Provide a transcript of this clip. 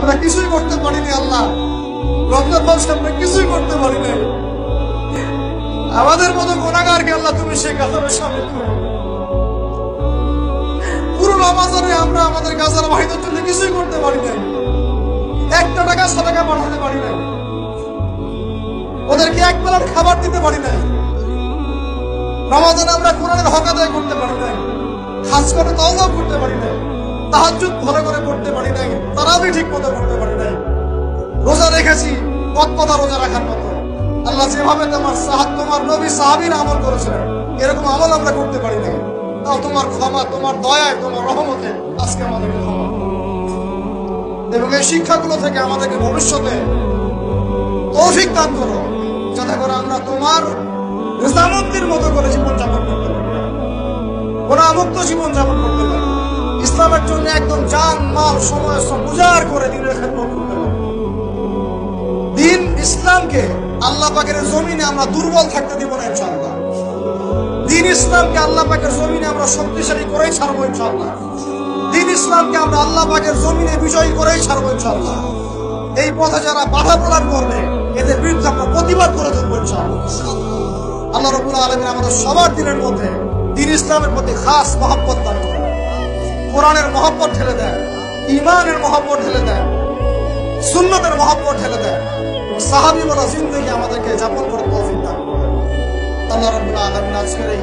আমরা কিছুই করতে পারিনি আল্লাহ, রমজান মাসে আমরা কিছুই করতে পারি নাই। আমাদের মতো গুনাহগারকে আল্লাহ তুমি সেই কাতারে শামিল করো। পুরো রমজানে আমরা আমাদের গাজার ওয়াহিদের জন্য কিছুই করতে পারি নাই, একটা টাকা সাদাকা পাঠাতে পারি নাই, ওদেরকে এক বেলার খাবার দিতে পারি নাই। রমজানে আমরা কোরআনের হক আদায় করতে পারি নাই, খাস করে তওবা করতে পারি নাই, তাহাজ্জুদ ভালো করে করতে পারি নাই, তারাবি ঠিক মতো করতে পারি নাই। রোজা রেখেছি কতটা রোজা রাখার মতো। আল্লাহ যেভাবে তোমার নবী সাহাবীরা আমল করেছিলেন এরকম আমল আমরা করতে পারি নাই। তাও তোমার ক্ষমা, তোমার দয়ায়, তোমার রহমতে আজকে আমাদেরকে ক্ষমা এবং এই শিক্ষাগুলো থেকে আমাদেরকে ভবিষ্যতে তৌফিক দান করো, যাতে করে আমরা তোমার রেজামন্দির মতো করে জীবনযাপন করতে পারি, গুনাহমুক্ত জীবনযাপন করতে পারি, ইসলামের জন্য একদম জান মাল সময় সব উজাড় করে দিনের খেদমত করতে পারি। দিন ইসলামকে আল্লাহ পাকের জমিনে আমরা দুর্বল থাকতে দিব না ইনশাআল্লাহ। দিন ইসলামকে আল্লাহ পাকের জমিনে আমরা শক্তিশালী করেই ছাড়বো ইনশাআল্লাহ। দিন ইসলামকে আমরা আল্লাহ পাকের জমিনে বিজয়ী করেই ছাড়বো ইনশাআল্লাহ। এই পথে যারা বাধা প্রদান করবে এদের বিরুদ্ধে আমরা প্রতিবাদ করে ধরবো ইনশাআল্লাহ। আল্লাহ রাব্বুল আলামিন আমাদের সবার দিনের মধ্যে দিন ইসলামের প্রতি খাস মহব্বত দান করেন, কোরআনের মহব্বত ঢেলে দেন, ঈমানের মহব্বত ঢেলে দেন, সুন্নতের মহব্বত ঢেলে দেন, সাহাবী বলা জিন্দেগি আমাদেরকে যাপন করে তৌফিক দান করেন। আল্লাহ রাব্বুল আলামিন আজকের এই